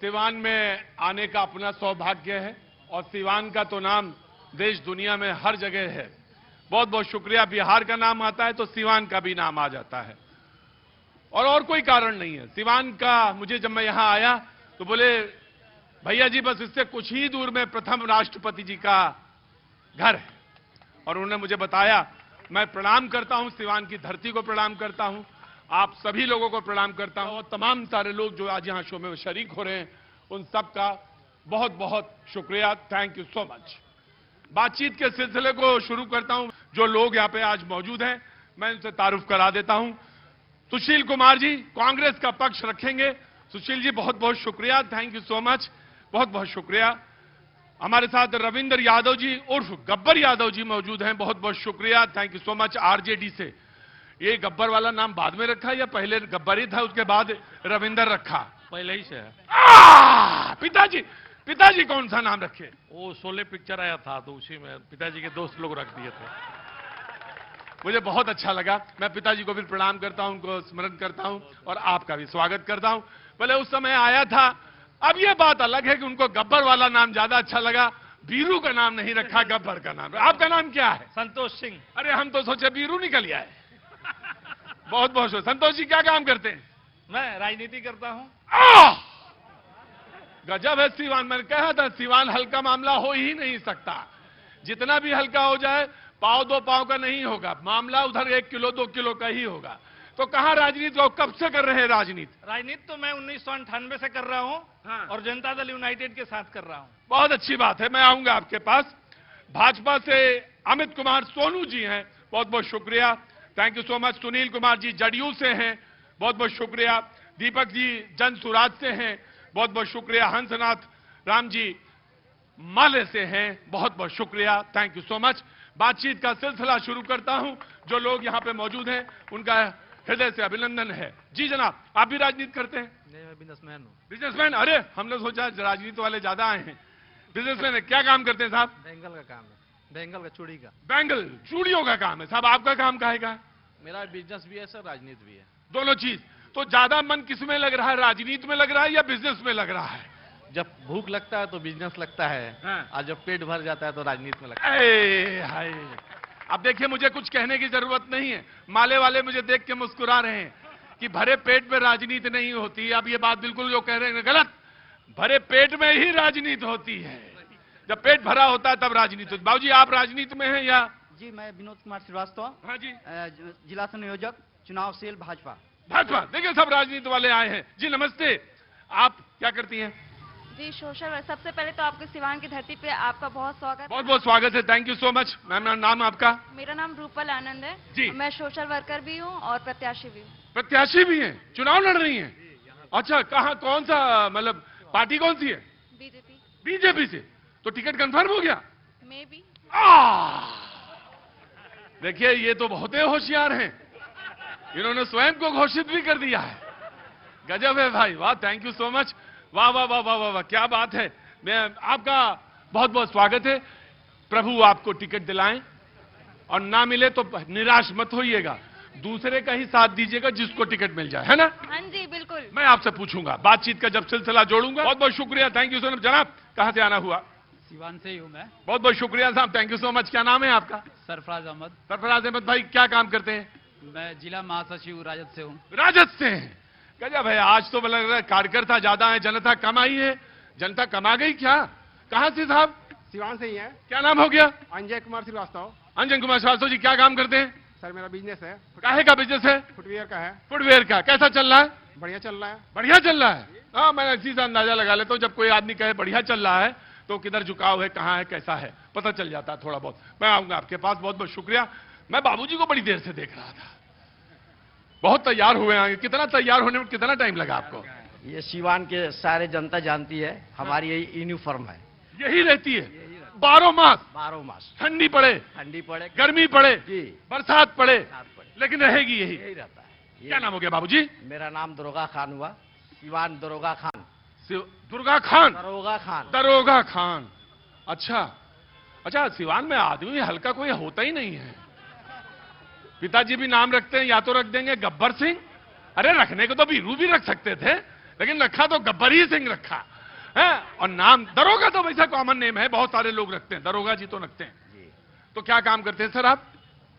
सिवान में आने का अपना सौभाग्य है और सिवान का तो नाम देश दुनिया में हर जगह है। बहुत बहुत शुक्रिया। बिहार का नाम आता है तो सिवान का भी नाम आ जाता है और कोई कारण नहीं है। सिवान का मुझे जब मैं यहां आया तो बोले भैया जी बस इससे कुछ ही दूर में प्रथम राष्ट्रपति जी का घर है और उन्होंने मुझे बताया। मैं प्रणाम करता हूं, सिवान की धरती को प्रणाम करता हूं, आप सभी लोगों को प्रणाम करता हूं और तमाम सारे लोग जो आज यहां शो में शरीक हो रहे हैं उन सब का बहुत बहुत शुक्रिया। Thank you so much. बातचीत के सिलसिले को शुरू करता हूं। जो लोग यहां पे आज मौजूद हैं मैं उनसे तारुफ करा देता हूं। सुशील कुमार जी कांग्रेस का पक्ष रखेंगे। सुशील जी बहुत बहुत शुक्रिया, थैंक यू सो मच, बहुत बहुत शुक्रिया। हमारे साथ रविंद्र यादव जी उर्फ गब्बर यादव जी मौजूद हैं, बहुत बहुत शुक्रिया, thank you so much. RJD से ये गब्बर वाला नाम बाद में रखा या पहले गब्बर ही था उसके बाद रविंद्र रखा? पहले ही से है। पिताजी कौन सा नाम रखे? वो शोले पिक्चर आया था तो उसी में पिताजी के दोस्त लोग रख दिए थे। मुझे बहुत अच्छा लगा। मैं पिताजी को भी प्रणाम करता हूं, उनको स्मरण करता हूं और आपका भी स्वागत करता हूं। पहले उस समय आया था, अब यह बात अलग है कि उनको गब्बर वाला नाम ज्यादा अच्छा लगा, बीरू का नाम नहीं रखा, गब्बर का नाम। आपका नाम क्या है? संतोष सिंह। अरे हम तो सोचे बीरू निकल आए। बहुत बहुत शुक्रिया। संतोष जी क्या काम करते हैं? मैं राजनीति करता हूं। गजब है सिवान। मैंने कहा था सिवान हल्का मामला हो ही नहीं सकता। जितना भी हल्का हो जाए पाव दो पाव का नहीं होगा मामला, उधर 1 किलो 2 किलो का ही होगा। तो कहां राजनीति और कब से कर रहे हैं राजनीति? तो मैं 1998 से कर रहा हूं। हाँ। और जनता दल यूनाइटेड के साथ कर रहा हूं। बहुत अच्छी बात है, मैं आऊंगा आपके पास। भाजपा से अमित कुमार सोनू जी हैं, बहुत बहुत शुक्रिया, thank you so much. Sunil Kumar ji JDU से हैं, बहुत बहुत शुक्रिया। दीपक जी जन सुराज से हैं, बहुत बहुत शुक्रिया। हंसनाथ राम जी माले से हैं, बहुत बहुत शुक्रिया, थैंक यू सो मच। बातचीत का सिलसिला शुरू करता हूं। जो लोग यहां पे मौजूद हैं उनका हृदय से अभिनंदन है। जी जनाब, आप भी राजनीति करते हैं? नहीं, मैं बिजनेसमैन हूँ। बिजनेसमैन? अरे हमने सोचा राजनीति वाले ज्यादा आए हैं। बिजनेसमैन है, क्या काम करते हैं साहब? बैंगल का काम है, बैंगल का चूड़ी का। बैंगल चूड़ियों का काम है साहब। आपका काम काहे का है? मेरा बिजनेस भी है सर, राजनीति भी है। दोनों चीज। तो ज्यादा मन किस में लग रहा है, राजनीति में लग रहा है या बिजनेस में लग रहा है? जब भूख लगता है तो बिजनेस लगता है। हाँ। और जब पेट भर जाता है तो राजनीति में लगता है। हाय, अब देखिए मुझे कुछ कहने की जरूरत नहीं है। माले वाले मुझे देख के मुस्कुरा रहे हैं कि भरे पेट में राजनीति नहीं होती। अब ये बात बिल्कुल जो कह रहे हैं गलत। भरे पेट में ही राजनीति होती है। जब पेट भरा होता है तब राजनीति होती। बाबूजी आप राजनीति में हैं या? जी मैं विनोद कुमार श्रीवास्तव। हाँ जी। जिला संयोजक चुनाव सेल भाजपा। भाजपा। देखिए सब राजनीति वाले आए हैं। जी नमस्ते, आप क्या करती हैं? जी सोशल वर्क। सबसे पहले तो आपके सिवान की धरती पे आपका बहुत स्वागत। बहुत बहुत स्वागत है, thank you so much. Ma'am नाम आपका? मेरा नाम रूपल आनंद है जी। मैं सोशल वर्कर भी हूँ और प्रत्याशी भी हूँ। प्रत्याशी भी हैं, चुनाव लड़ रही हैं? अच्छा, कहाँ कौन सा मतलब पार्टी कौन सी है? बीजेपी। बीजेपी से? तो टिकट कंफर्म हो गया? मैं भी। देखिए ये तो बहुत ही होशियार हैं, इन्होंने स्वयं को घोषित भी कर दिया है। गजब है भाई, वाह, थैंक यू सो मच। वाह वाह वाह वाह वाह वाह, क्या बात है। मैं आपका बहुत बहुत स्वागत है। प्रभु आपको टिकट दिलाएं और ना मिले तो निराश मत होइएगा, दूसरे का ही साथ दीजिएगा जिसको टिकट मिल जाए, है ना? हाँ जी बिल्कुल। मैं आपसे पूछूंगा, बातचीत का जब सिलसिला जोड़ूंगा। बहुत बहुत शुक्रिया, थैंक यू सो मच। जनाब कहां से आना हुआ? सिवान से ही हूँ मैं। बहुत बहुत शुक्रिया साहब, थैंक यू सो मच। क्या नाम है आपका? सरफराज अहमद। सरफराज अहमद भाई क्या काम करते हैं? मैं जिला महासचिव राजद से हूँ। राजद से हैं? गजब है। आज तो लग रहा है कार्यकर्ता ज्यादा है, जनता कम आई है। जनता कम आ गई क्या? कहां से साहब? सिवान से ही है। क्या नाम हो गया? अंजय कुमार श्रीवास्तव। अंजन कुमार श्रीवास्तव जी क्या काम करते हैं? सर मेरा बिजनेस है, काहे का बिजनेस है? फुटवियर का है। फुटवेयर का। कैसा चल रहा है? बढ़िया चल रहा है। बढ़िया चल रहा है। हाँ, मैं इसी से अंदाजा लगा लेता हूँ, जब कोई आदमी कहे बढ़िया चल रहा है तो किधर झुकाव है, कहाँ है, कैसा है, पता चल जाता है थोड़ा बहुत। मैं आऊंगा आपके पास, बहुत बहुत शुक्रिया। मैं बाबूजी को बड़ी देर से देख रहा था, बहुत तैयार हुए हैं। कितना तैयार होने में कितना टाइम लगा आपको? ये सिवान के सारे जनता जानती है, हमारी यही यूनिफॉर्म है। यही रहती है 12 मास? 12 मास, ठंडी पड़े, ठंडी पड़े, गर्मी पड़े, जी, बरसात पड़े, साथ पड़े, लेकिन रहेगी यही। यही रहता है। क्या नाम हो गया बाबूजी? मेरा नाम दरोगा खान हुआ, सिवान दरोगा खान। दुर्गा खान? दरोगा खान। दरोगा खान। अच्छा अच्छा, सिवान में आदमी हल्का कोई होता ही नहीं है। पिताजी भी नाम रखते हैं, या तो रख देंगे गब्बर सिंह, अरे रखने को तो बीरू भी रख सकते थे, लेकिन रखा तो गब्बरी सिंह रखा है। और नाम दरोगा तो वैसा कॉमन नेम है, बहुत सारे लोग रखते हैं, दरोगा जी तो रखते हैं। तो क्या काम करते हैं सर आप?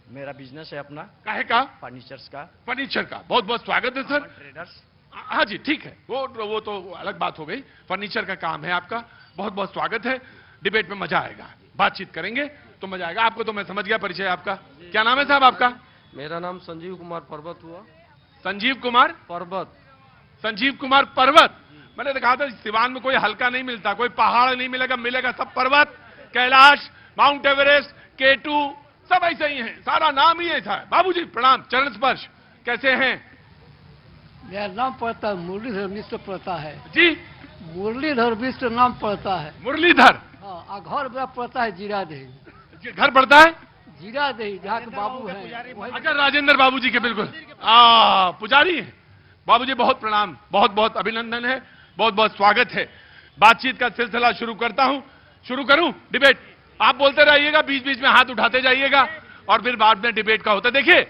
मेरा बिजनेस है अपना काहे का? फर्नीचर्स का। फर्नीचर का। बहुत बहुत स्वागत है सर। ट्रेडर्स। हाँ जी ठीक है, वो तो अलग बात हो गई। फर्नीचर का काम है आपका, बहुत बहुत स्वागत है। डिबेट में मजा आएगा, बातचीत करेंगे तो मजा आएगा। आपको तो मैं समझ गया परिचय आपका। क्या नाम है साहब आपका? मेरा नाम संजीव कुमार पर्वत हुआ। संजीव कुमार पर्वत। संजीव कुमार पर्वत। मैंने कहा था सिवान में कोई हल्का नहीं मिलता, कोई पहाड़ नहीं मिलेगा, मिलेगा सब पर्वत, कैलाश, माउंट एवरेस्ट, केटू, सब ऐसे ही हैं, सारा नाम ही ऐसा है। बाबूजी प्रणाम, चरण स्पर्श। कैसे हैं? मेरा नाम पड़ता है मुरलीधर मिश्र पड़ता है जी मुरलीधर मिश्र नाम पड़ता है। मुरलीधर। हाँ, और घर मेरा पड़ता है जीरादेही। घर पड़ता है जीरादेही, जहाँ के बाबू है वही। अच्छा, राजेंद्र बाबूजी के बिल्कुल पुजारी हैं। बाबूजी बहुत प्रणाम, बहुत बहुत अभिनंदन है, बहुत बहुत स्वागत है। बातचीत का सिलसिला शुरू करता हूं। शुरू करूं डिबेट? आप बोलते रहिएगा, बीच बीच में हाथ उठाते जाइएगा और फिर बाद में डिबेट का होता है। देखिए,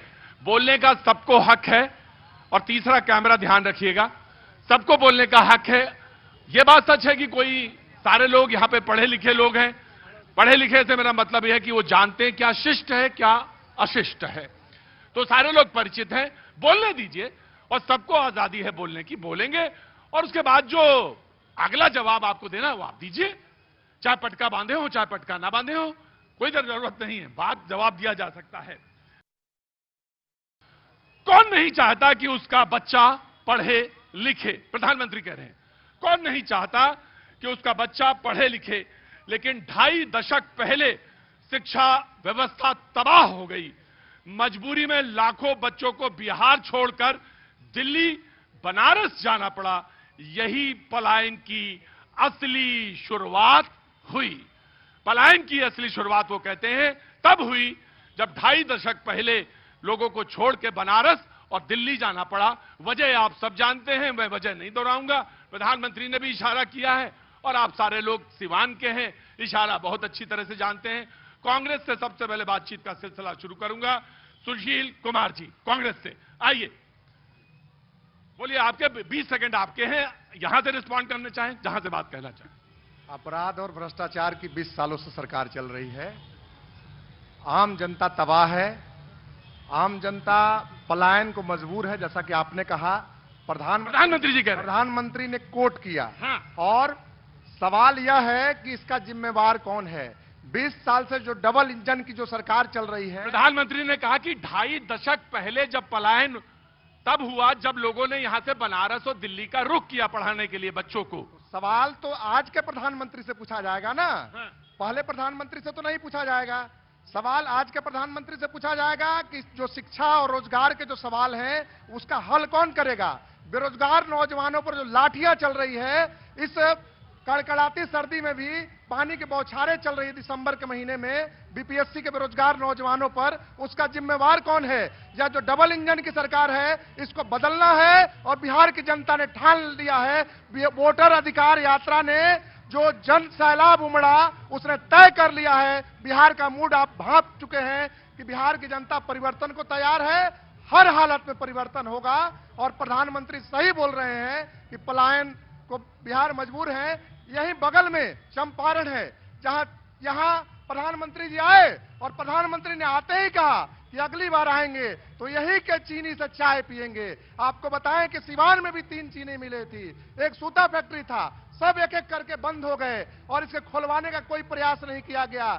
बोलने का सबको हक है। और तीसरा, कैमरा ध्यान रखिएगा, सबको बोलने का हक है। यह बात सच है कि कोई सारे लोग यहां पे पढ़े लिखे लोग हैं। पढ़े लिखे से मेरा मतलब यह है कि वो जानते हैं क्या शिष्ट है क्या अशिष्ट है। तो सारे लोग परिचित हैं, बोलने दीजिए और सबको आजादी है बोलने की, बोलेंगे। और उसके बाद जो अगला जवाब आपको देना है वो आप दीजिए, चाहे पटका बांधे हो चाहे पटका ना बांधे हो, कोई जरूरत नहीं है, बात जवाब दिया जा सकता है। कौन नहीं चाहता कि उसका बच्चा पढ़े लिखे? प्रधानमंत्री कह रहे हैं, कौन नहीं चाहता कि उसका बच्चा पढ़े लिखे? लेकिन 2.5 दशक पहले शिक्षा व्यवस्था तबाह हो गई। मजबूरी में लाखों बच्चों को बिहार छोड़कर दिल्ली, बनारस जाना पड़ा। यही पलायन की असली शुरुआत हुई। पलायन की असली शुरुआत वो कहते हैं तब हुई जब 2.5 दशक पहले लोगों को छोड़ के बनारस और दिल्ली जाना पड़ा। वजह आप सब जानते हैं, मैं वजह नहीं दोहराऊंगा। प्रधानमंत्री ने भी इशारा किया है और आप सारे लोग सिवान के हैं, इशारा बहुत अच्छी तरह से जानते हैं। कांग्रेस से सबसे पहले बातचीत का सिलसिला शुरू करूंगा। सुशील कुमार जी कांग्रेस से, आइए बोलिए। आपके 20 सेकंड आपके हैं, यहां से रिस्पॉन्ड करना चाहें, जहां से बात कहना चाहें। अपराध और भ्रष्टाचार की 20 सालों से सरकार चल रही है। आम जनता तबाह है, आम जनता पलायन को मजबूर है। जैसा कि आपने कहा, प्रधानमंत्री जी कह रहे हैं, प्रधानमंत्री ने कोट किया। हाँ। और सवाल यह है कि इसका जिम्मेवार कौन है? 20 साल से जो डबल इंजन की जो सरकार चल रही है। प्रधानमंत्री ने कहा कि 2.5 दशक पहले जब पलायन तब हुआ जब लोगों ने यहां से बनारस और दिल्ली का रुख किया पढ़ाने के लिए बच्चों को। सवाल तो आज के प्रधानमंत्री से पूछा जाएगा ना। हाँ। पहले प्रधानमंत्री से तो नहीं पूछा जाएगा। सवाल आज के प्रधानमंत्री से पूछा जाएगा कि जो शिक्षा और रोजगार के जो सवाल हैं उसका हल कौन करेगा? बेरोजगार नौजवानों पर जो लाठियां चल रही है, इस कड़कड़ाती सर्दी में भी पानी की बौछारें चल रही दिसंबर के महीने में बीपीएससी के बेरोजगार नौजवानों पर, उसका जिम्मेवार कौन है? या जो डबल इंजन की सरकार है इसको बदलना है। और बिहार की जनता ने ठान लिया है, वोटर अधिकार यात्रा ने जो जन सैलाब उमड़ा उसने तय कर लिया है। बिहार का मूड आप भांप चुके हैं कि बिहार की जनता परिवर्तन को तैयार है, हर हालत में परिवर्तन होगा। और प्रधानमंत्री सही बोल रहे हैं कि पलायन को बिहार मजबूर है। यही बगल में चंपारण है, जहां यहां प्रधानमंत्री जी आए और प्रधानमंत्री ने आते ही कहा कि अगली बार आएंगे तो यही के चीनी से चाय पिएंगे। आपको बताएं कि सिवान में भी 3 चीनी मिले थी, एक सूता फैक्ट्री था, सब एक एक करके बंद हो गए और इसके खुलवाने का कोई प्रयास नहीं किया गया।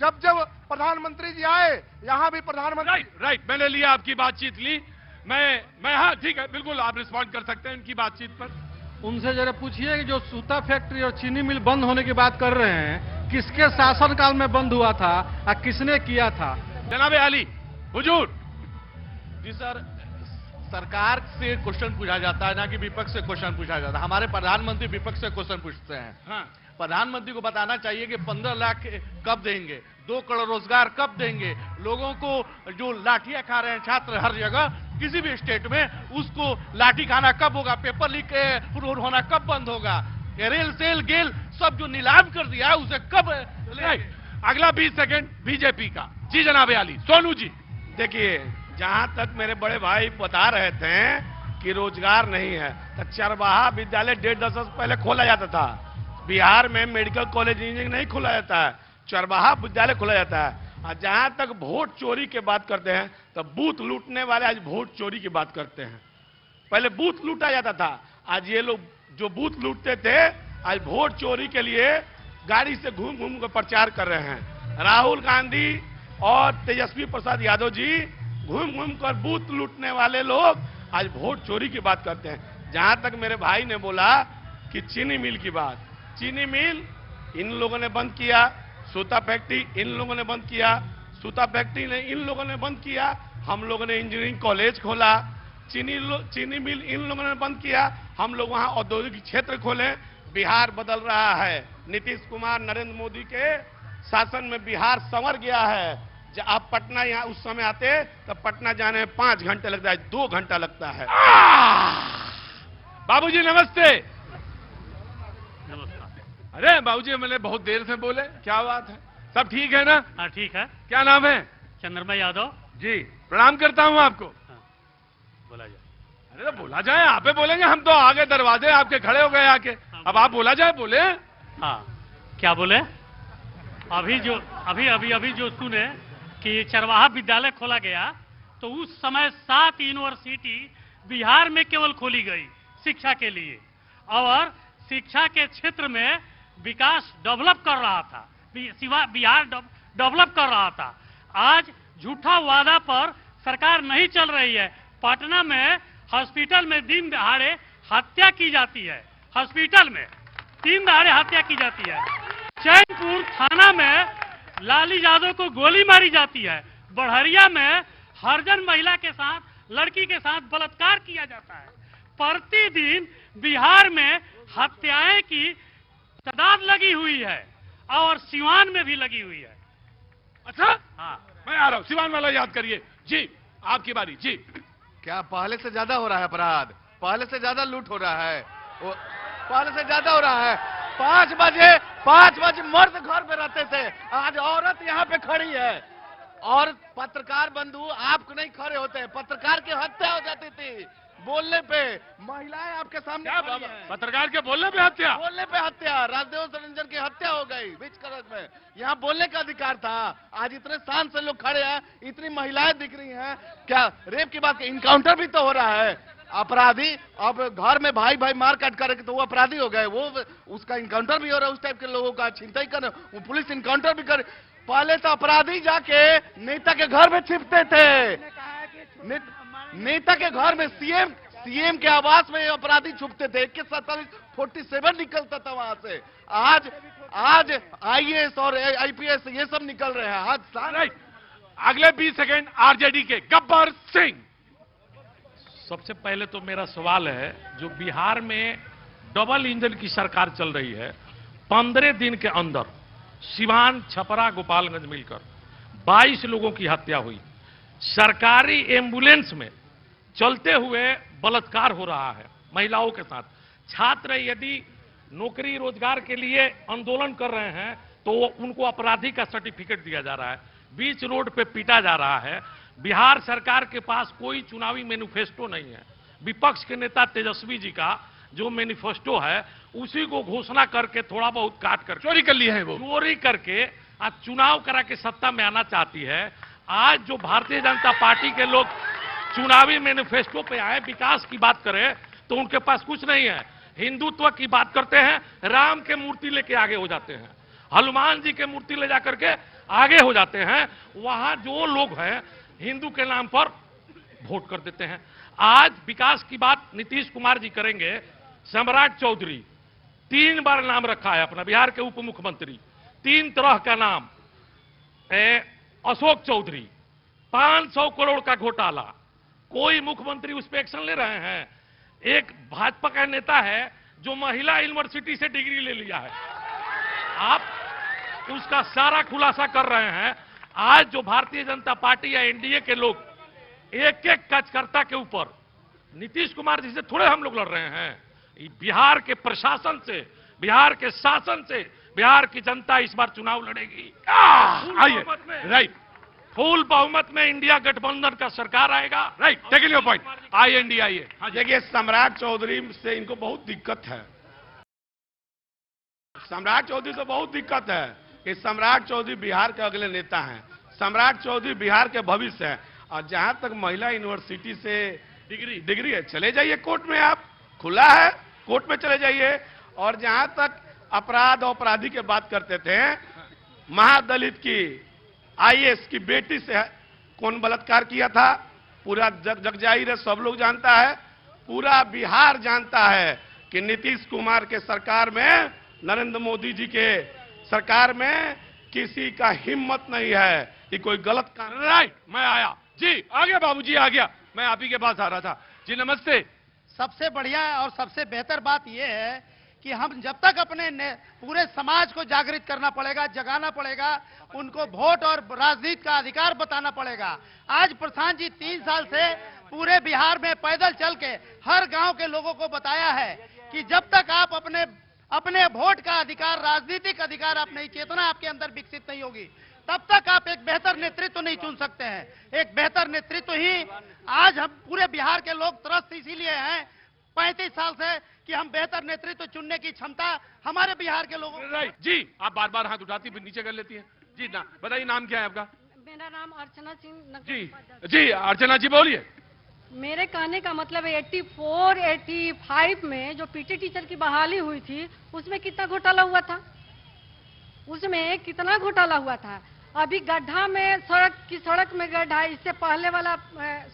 जब जब प्रधानमंत्री जी आए यहां भी प्रधानमंत्री। राइट, मैंने लिया आपकी बातचीत ली। मैं हाँ ठीक है, बिल्कुल आप रिस्पॉन्ड कर सकते हैं इनकी बातचीत पर। उनसे जरा पूछिए कि जो सूता फैक्ट्री और चीनी मिल बंद होने की बात कर रहे हैं, किसके शासनकाल में बंद हुआ था और किसने किया था? जनाब आली हुजूर। जी सर, सरकार से क्वेश्चन पूछा जाता है, ना कि विपक्ष से क्वेश्चन पूछा जाता है। हमारे प्रधानमंत्री विपक्ष से क्वेश्चन पूछते हैं। हाँ। प्रधानमंत्री को बताना चाहिए कि 15 लाख कब देंगे, 2 करोड़ रोजगार कब देंगे, लोगों को जो लाठियां खा रहे हैं छात्र हर जगह किसी भी स्टेट में, उसको लाठी खाना कब होगा, पेपर लीक होना कब बंद होगा, रेल सेल गेल सब जो नीलाम कर दिया उसे कब। अगला 20 सेकंड बीजेपी का। जी जनाब आली। सोनू जी। देखिए, जहां तक मेरे बड़े भाई बता रहे थे कि रोजगार नहीं है, तो चरवाहा विद्यालय 1.5 वर्ष पहले खोला जाता था। बिहार में मेडिकल कॉलेज इंजीनियरिंग नहीं खोला जाता है, चरवाहा विद्यालय खोला जाता है। और जहां तक वोट चोरी की बात करते हैं, तो बूथ लूटने वाले आज वोट चोरी की बात करते हैं। पहले बूथ लूटा जाता था, आज ये लोग जो बूथ लूटते थे आज वोट चोरी के लिए गाड़ी से घूम घूम कर प्रचार कर रहे हैं। राहुल गांधी और तेजस्वी प्रसाद यादव जी घूम घूम कर बूथ लूटने वाले लोग आज वोट चोरी की बात करते हैं। जहां तक मेरे भाई ने बोला कि चीनी मिल की बात, चीनी मिल इन लोगों ने बंद किया, सूता फैक्ट्री इन लोगों ने बंद किया, सूता फैक्ट्री ने इन लोगों ने बंद किया, हम लोगों ने इंजीनियरिंग कॉलेज खोला, चीनी मिल इन लोगों ने बंद किया, हम लोग वहां औद्योगिक क्षेत्र खोले। बिहार बदल रहा है, नीतीश कुमार नरेंद्र मोदी के शासन में बिहार संवर गया है। जब आप पटना यहाँ उस समय आते तो पटना जाने में 5 घंटे लगता है, 2 घंटा लगता है। बाबूजी नमस्ते। अरे बाबूजी मैंने बहुत देर से बोले, क्या बात है? सब ठीक है ना? हाँ ठीक है। क्या नाम है? चंद्रमा यादव जी। प्रणाम करता हूँ आपको। हाँ, बोला जाए। अरे तो बोला जाए, आप ही बोलेंगे, हम तो आगे दरवाजे आपके खड़े हो गए आके। अब आप बोला जाए, बोले। हाँ क्या बोले? अभी जो सुने कि चरवाहा विद्यालय खोला गया, तो उस समय 7 यूनिवर्सिटी बिहार में केवल खोली गई शिक्षा के लिए, और शिक्षा के क्षेत्र में विकास डेवलप कर रहा था, बिहार डेवलप कर रहा था। आज झूठा वादा पर सरकार नहीं चल रही है। पटना में हॉस्पिटल में दिन दहाड़े हत्या की जाती है, हॉस्पिटल में दिन दहाड़े हत्या की जाती है। चैनपुर थाना में लाली यादव को गोली मारी जाती है। बढ़हरिया में हरजन महिला के साथ, लड़की के साथ बलात्कार किया जाता है। प्रतिदिन बिहार में हत्याएं की तादाद लगी हुई है, और सिवान में भी लगी हुई है। अच्छा, हाँ मैं आ रहा हूं। सिवान वाला याद करिए जी, आपकी बारी जी। क्या पहले से ज्यादा हो रहा है अपराध? पहले से ज्यादा लूट हो रहा है, पहले से ज्यादा हो रहा है। 5 बजे मर्द घर पे रहते थे, आज औरत यहाँ पे खड़ी है। और पत्रकार बंधु आप नहीं खड़े होते, पत्रकार की हत्या हो जाती थी बोलने पे। महिलाएं आपके सामने खड़ी हैं। पत्रकार के बोलने पे हत्या? बोलने पे हत्या। राजदेव रंजन की हत्या हो गई बीच करज में। यहाँ बोलने का अधिकार था, आज इतने शान से लोग खड़े हैं, इतनी महिलाएं दिख रही हैं। क्या रेप की बात? इनकाउंटर भी तो हो रहा है। अपराधी अब घर में भाई मार काट करे तो वो अपराधी हो गए, वो उसका इनकाउंटर भी हो रहा है। उस टाइप के लोगों का छिनताई कर, वो पुलिस इनकाउंटर भी करे। पहले तो अपराधी जाके नेता के घर में छिपते थे, नेता के घर में सीएम के आवास में अपराधी छुपते थे। 47 निकलता था वहां से। आज आईएएस और आईपीएस ये सब निकल रहे हैं। आज अगले 20 सेकेंड आरजेडी के गब्बर सिंह। सबसे पहले तो मेरा सवाल है, जो बिहार में डबल इंजन की सरकार चल रही है, 15 दिन के अंदर सिवान, छपरा, गोपालगंज मिलकर 22 लोगों की हत्या हुई। सरकारी एम्बुलेंस में चलते हुए बलात्कार हो रहा है महिलाओं के साथ। छात्र यदि नौकरी रोजगार के लिए आंदोलन कर रहे हैं तो उनको अपराधी का सर्टिफिकेट दिया जा रहा है, बीच रोड पे पीटा जा रहा है। बिहार सरकार के पास कोई चुनावी मैनिफेस्टो नहीं है। विपक्ष के नेता तेजस्वी जी का जो मैनिफेस्टो है उसी को घोषणा करके थोड़ा बहुत काट कर चोरी कर लिए हैं, वो चोरी करके आज चुनाव करा के सत्ता में आना चाहती है। आज जो भारतीय जनता पार्टी के लोग चुनावी मैनिफेस्टो पे आए, विकास की बात करें तो उनके पास कुछ नहीं है। हिंदुत्व की बात करते हैं, राम के मूर्ति लेके आगे हो जाते हैं, हनुमान जी के मूर्ति ले जाकर के आगे हो जाते हैं। वहां जो लोग हैं हिंदू के नाम पर वोट कर देते हैं। आज विकास की बात नीतीश कुमार जी करेंगे। सम्राट चौधरी 3 बार नाम रखा है अपना, बिहार के उप मुख्यमंत्री। 3 तरह का नाम। अशोक चौधरी 500 करोड़ का घोटाला, कोई मुख्यमंत्री उस पर एक्शन ले रहे हैं? एक भाजपा का नेता है जो महिला यूनिवर्सिटी से डिग्री ले लिया है, आप उसका सारा खुलासा कर रहे हैं। आज जो भारतीय जनता पार्टी या एनडीए के लोग एक एक कार्यकर्ता के ऊपर, नीतीश कुमार जी से थोड़े हम लोग लड़ रहे हैं। बिहार के प्रशासन से, बिहार के शासन से बिहार की जनता इस बार चुनाव लड़ेगी। आइए, राइट, फुल बहुमत में इंडिया गठबंधन का सरकार आएगा। Right, taking your point. INDIA, देखिए सम्राट चौधरी से इनको बहुत दिक्कत है। सम्राट चौधरी से बहुत दिक्कत है कि सम्राट चौधरी बिहार के अगले नेता हैं। सम्राट चौधरी बिहार के भविष्य है। और जहां तक महिला यूनिवर्सिटी से डिग्री है, चले जाइए कोर्ट में, आप खुला है, कोर्ट में चले जाइए। और जहां तक अपराध और अपराधी की बात करते थे, महादलित की IAS की बेटी से कौन बलात्कार किया था, पूरा जग जाहिर है, सब लोग जानता है, पूरा बिहार जानता है कि नीतीश कुमार के सरकार में, नरेंद्र मोदी जी के सरकार में किसी का हिम्मत नहीं है कि कोई गलत काम। राइट, मैं आया जी, आ गया बाबूजी, आ गया, मैं आप ही के पास आ रहा था जी। नमस्ते। सबसे बढ़िया और सबसे बेहतर बात यह है कि हम जब तक अपने पूरे समाज को जागृत करना पड़ेगा, जगाना पड़ेगा, उनको वोट और राजनीति का अधिकार बताना पड़ेगा। आज प्रधान जी 3 साल से पूरे बिहार में पैदल चल के हर गांव के लोगों को बताया है कि जब तक आप अपने वोट का अधिकार, राजनीतिक अधिकार, आप नहीं, चेतना आपके अंदर विकसित नहीं होगी, तब तक आप एक बेहतर नेतृत्व नहीं चुन सकते हैं। एक बेहतर नेतृत्व ही आज हम पूरे बिहार के लोग त्रस्त इसीलिए हैं 35 साल से कि हम बेहतर नेतृत्व चुनने की क्षमता हमारे बिहार के लोगों। राइट जी, आप बार बार हाथ उठाती फिर नीचे कर लेती हैं जी। ना बताइए, नाम क्या है आपका? मेरा नाम अर्चना सिंह। जी अर्चना जी बोलिए। मेरे कहने का मतलब 84-85 में जो पीटी टीचर की बहाली हुई थी, उसमें कितना घोटाला हुआ था? उसमें कितना घोटाला हुआ था? अभी गड्ढा में, सड़क में गड्ढा, इससे पहले वाला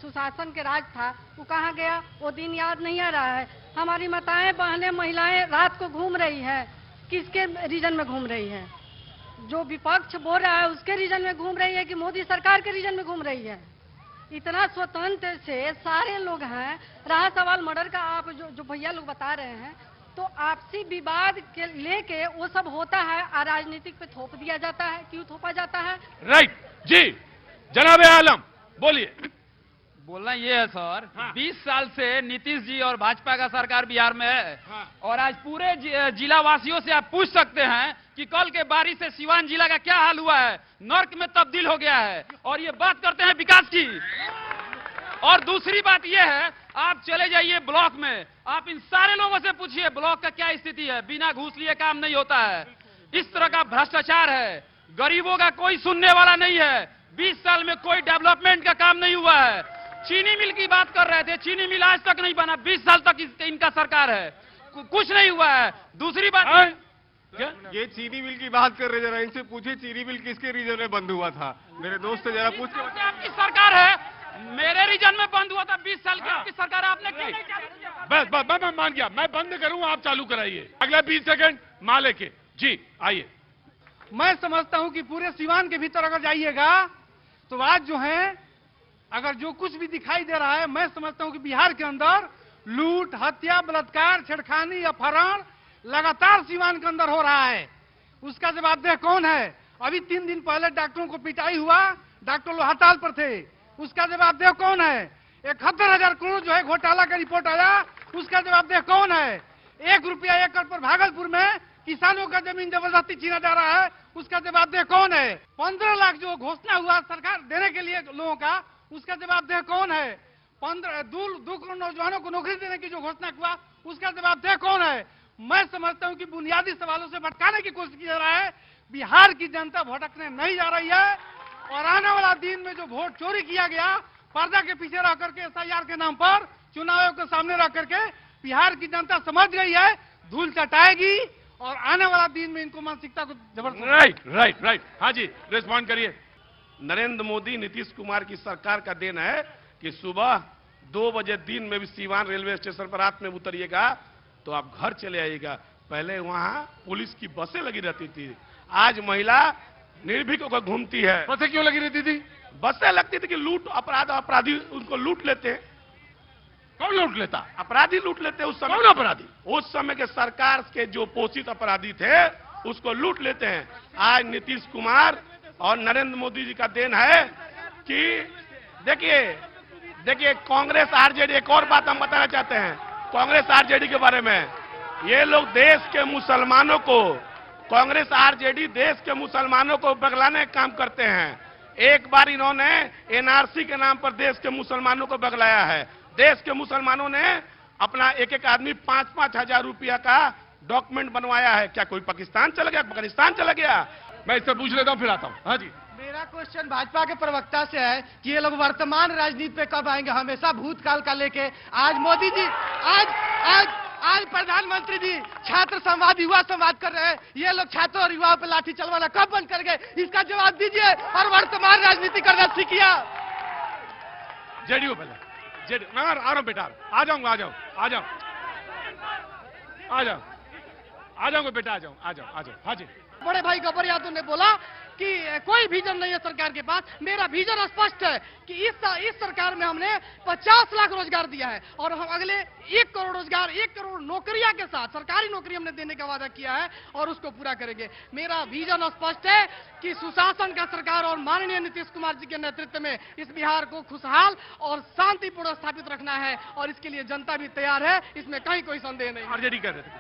सुशासन के राज था, वो कहाँ गया? वो दिन याद नहीं आ रहा है। हमारी माताएं, बहनें, महिलाएं रात को घूम रही है, किसके रीजन में घूम रही है? जो विपक्ष बोल रहा है उसके रीजन में घूम रही है कि मोदी सरकार के रीजन में घूम रही है? इतना स्वतंत्र से सारे लोग हैं। रहा सवाल मर्डर का, आप जो भैया लोग बता रहे हैं, तो आपसी विवाद के लेके वो सब होता है और राजनीतिक पे थोप दिया जाता है। क्यों थोपा जाता है? राइट जी, जनाब आलम बोलिए। बोलना ये है सर, 20 साल से नीतीश जी और भाजपा का सरकार बिहार में है। और आज पूरे जिला वासियों से आप पूछ सकते हैं कि कल के बारिश से सिवान जिला का क्या हाल हुआ है? नर्क में तब्दील हो गया है। और ये बात करते हैं विकास की। और दूसरी बात यह है, आप चले जाइए ब्लॉक में, आप इन सारे लोगों से पूछिए ब्लॉक का क्या स्थिति है। बिना घूस लिए काम नहीं होता है। इस तरह का भ्रष्टाचार है। गरीबों का कोई सुनने वाला नहीं है। 20 साल में कोई डेवलपमेंट का काम नहीं हुआ है। चीनी मिल की बात कर रहे थे, चीनी मिल आज तक नहीं बना। 20 साल तक इनका सरकार है, कुछ नहीं हुआ है। दूसरी बात, ये चीनी मिल की बात कर रहे, जरा इनसे पूछिए चीनी मिल किसके रीजन में बंद हुआ था? मेरे दोस्त से जरा पूछ के। आपकी सरकार है, मेरे रीजन में बंद हुआ था। 20 साल की आपकी सरकार, आपने क्यों नहीं चालू किया? बस मैं मान गया, मैं बंद करूं, आप चालू कराइए। अगला 20 सेकंड माँ लेके जी आइए। मैं समझता हूं कि पूरे सीवान के भीतर अगर जाइएगा तो आज जो है, अगर जो कुछ भी दिखाई दे रहा है, मैं समझता हूं कि बिहार के अंदर लूट, हत्या, बलात्कार, छेड़खानी, अपहरण लगातार सीवान के अंदर हो रहा है। उसका जवाबदेह कौन है? अभी 3 दिन पहले डॉक्टरों को पिटाई हुआ, डॉक्टर लोग हड़ताल पर थे। उसका जवाबदेह कौन है? 71,000 करोड़ जो है घोटाला का रिपोर्ट आया, उसका जवाबदेह कौन है? 1 रुपया एकड़ पर भागलपुर में किसानों का जमीन जबरदस्ती छीना जा रहा है, उसका जवाबदेह कौन है? 15 लाख जो घोषणा हुआ सरकार देने के लिए लोगों का, उसका जवाबदेह कौन है? 2 करोड़ नौजवानों को नौकरी देने की जो घोषणा हुआ, उसका जवाबदेह कौन है? मैं समझता हूं कि बुनियादी सवालों से भटकाने की कोशिश की जा रहा है। बिहार की जनता भटकने नहीं जा रही है। और आने वाला दिन में जो वोट चोरी किया गया, पर्दा के पीछे रह करके SIR के नाम पर, चुनाव आयोग के सामने रख करके, बिहार की जनता समझ गई है, धूल चटाएगी। और आने वाला दिन में इनको मानसिकता को जबरदस्त। राइट हाँ जी, रिस्पॉन्ड करिए। नरेंद्र मोदी, नीतीश कुमार की सरकार का देन है कि सुबह 2 बजे दिन में भी सीवान रेलवे स्टेशन पर रात में उतरिएगा तो आप घर चले आइएगा। पहले वहां पुलिस की बसें लगी रहती थी, आज महिला निर्भीक होकर घूमती है। बसें क्यों लगी रहती थी? बसें लगती थी कि लूट, अपराधी उनको लूट लेते हैं। कौन लूट लेता? अपराधी लूट लेते हैं। उस समय कौन अपराधी? उस समय के सरकार के जो पोषित अपराधी थे उसको लूट लेते हैं। आज नीतीश कुमार और नरेंद्र मोदी जी का देन है कि देखिए कांग्रेस आरजेडी, एक और बात हम बताना चाहते हैं कांग्रेस आरजेडी के बारे में। ये लोग देश के मुसलमानों को, कांग्रेस आरजेडी देश के मुसलमानों को बगलाने का काम करते हैं। एक बार इन्होंने एनआरसी के नाम पर देश के मुसलमानों को बगलाया है। देश के मुसलमानों ने अपना एक एक आदमी 5-5 हजार रुपया का डॉक्यूमेंट बनवाया है। क्या कोई पाकिस्तान चला गया, अफगानिस्तान चला गया? मैं इससे पूछ लेता हूं, फिर आता हूं। हाँ जी, मेरा क्वेश्चन भाजपा के प्रवक्ता से है कि ये लोग वर्तमान राजनीति पे कब आएंगे? हमेशा भूतकाल का लेके आज मोदी जी, आज प्रधानमंत्री जी छात्र संवाद, युवा संवाद कर रहे हैं। ये लोग छात्रों और युवाओं पे लाठी चलवाना कब बंद कर गए? इसका जवाब दीजिए और वर्तमान राजनीति करना सीखिए। जेडीयू पहले, जेडीयू। मैं आ रहा हूं बेटा, आ जाऊंगा, आ जाऊंगा बेटा, आ जाओ। हाँ जी, बड़े भाई गब्बर यादव ने बोला कि कोई विजन नहीं है सरकार के पास। मेरा विजन स्पष्ट है कि इस सरकार में हमने 50 लाख रोजगार दिया है और हम अगले 1 करोड़ रोजगार, 1 करोड़ नौकरियां के साथ सरकारी नौकरी हमने देने का वादा किया है और उसको पूरा करेंगे। मेरा विजन स्पष्ट है कि सुशासन का सरकार और माननीय नीतीश कुमार जी के नेतृत्व में इस बिहार को खुशहाल और शांतिपूर्ण स्थापित रखना है और इसके लिए जनता भी तैयार है, इसमें कहीं कोई संदेह नहीं। आरजेडी कह रहे थे।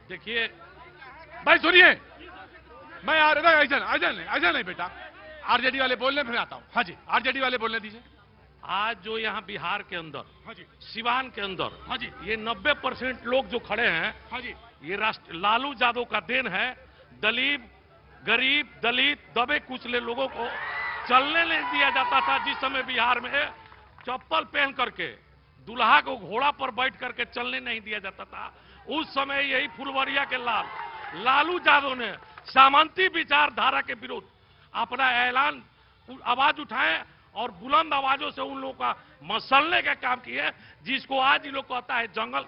देखिए भाई, सुनिए, मैं ऐसा नहीं बेटा, आरजेडी वाले बोलने, फिर आता हूं। हाँ जी, आरजेडी वाले बोलने दीजिए। आज जो यहाँ बिहार के अंदर, हाँ जी, सिवान के अंदर, हाँ जी, ये 90% लोग जो खड़े हैं, हाँ जी, ये लालू यादव का देन है। गरीब दलित दबे कुचले लोगों को चलने नहीं दिया जाता था। जिस समय बिहार में चप्पल पहन करके दुल्हा को घोड़ा पर बैठ करके चलने नहीं दिया जाता था, उस समय यही फुलवरिया के लालू यादव ने सामंती विचारधारा के विरुद्ध अपना ऐलान, आवाज उठाए और बुलंद आवाजों से उन लोगों का मसलने का काम किए, जिसको आज ये लोग कहता है जंगल।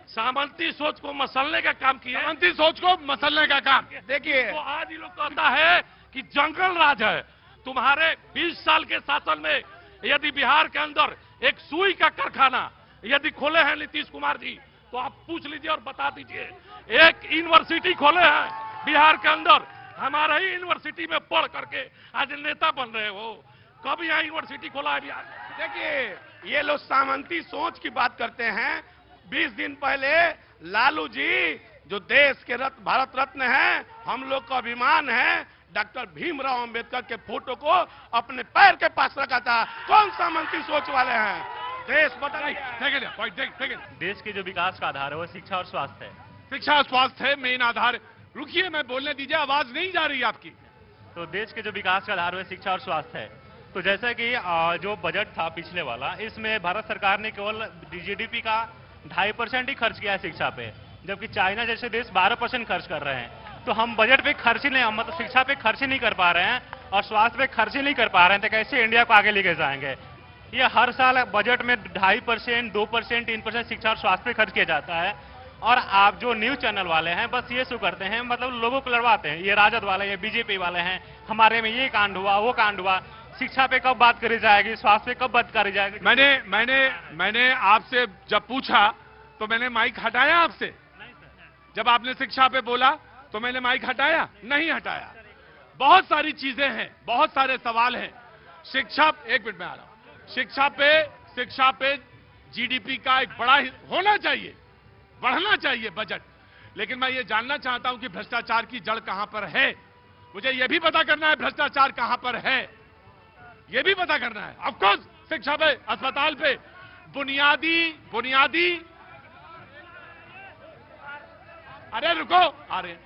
सामंती सोच को मसलने का काम किया, सामंती सोच को मसलने का काम। देखिए, तो आज ये लोग कहता है कि जंगल राज है। तुम्हारे 20 साल के शासन में यदि बिहार के अंदर एक सुई का कारखाना यदि खोले हैं नीतीश कुमार जी, तो आप पूछ लीजिए और बता दीजिए। एक यूनिवर्सिटी खोले हैं बिहार के अंदर, हमारा ही यूनिवर्सिटी में पढ़ करके आज नेता बन रहे हो। कब यहाँ यूनिवर्सिटी खोला है बिहार? देखिए, ये लोग सामंती सोच की बात करते हैं। 20 दिन पहले लालू जी, जो देश के भारत रत्न हैं, हम लोग का अभिमान है, डॉक्टर भीमराव अंबेडकर के फोटो को अपने पैर के पास रखा था। कौन सामंती सोच वाले हैं? देश बदल देश के जो विकास का आधार है वो शिक्षा और स्वास्थ्य है। शिक्षा और स्वास्थ्य है मेन आधार। रुकिए, मैं बोलने दीजिए, आवाज नहीं जा रही आपकी। तो देश के जो विकास का आधार है शिक्षा और स्वास्थ्य है। तो जैसा कि जो बजट था पिछले वाला, इसमें भारत सरकार ने केवल जीडीपी का 2.5% ही खर्च किया है शिक्षा पे, जबकि चाइना जैसे देश 12% खर्च कर रहे हैं। तो हम बजट पे खर्च ही नहीं, मतलब शिक्षा पे खर्च ही नहीं कर पा रहे हैं और स्वास्थ्य पे खर्च ही नहीं कर पा रहे हैं, तो कैसे इंडिया को आगे लेके जाएंगे? ये हर साल बजट में 2.5%, 2%, 3% शिक्षा और स्वास्थ्य पे खर्च किया जाता है। और आप जो न्यूज चैनल वाले हैं बस ये शो करते हैं, मतलब लोगों को लड़वाते हैं। ये राजद वाले, ये बीजेपी वाले हैं, हमारे में ये कांड हुआ, वो कांड हुआ। शिक्षा पे कब बात करी जाएगी, स्वास्थ्य पे कब बात करी जाएगी? मैंने आपसे जब पूछा तो मैंने माइक हटाया आपसे? जब आपने शिक्षा पे बोला तो मैंने माइक हटाया? नहीं हटाया। बहुत सारी चीजें हैं, बहुत सारे सवाल हैं। शिक्षा, एक मिनट में आ रहा हूं। शिक्षा पे जीडीपी का एक बड़ा होना चाहिए, बढ़ना चाहिए बजट। लेकिन मैं ये जानना चाहता हूं कि भ्रष्टाचार की जड़ कहां पर है। मुझे यह भी पता करना है भ्रष्टाचार कहां पर है, यह भी पता करना है। ऑफ कोर्स शिक्षा पे, अस्पताल पे, बुनियादी अरे रुको, अरे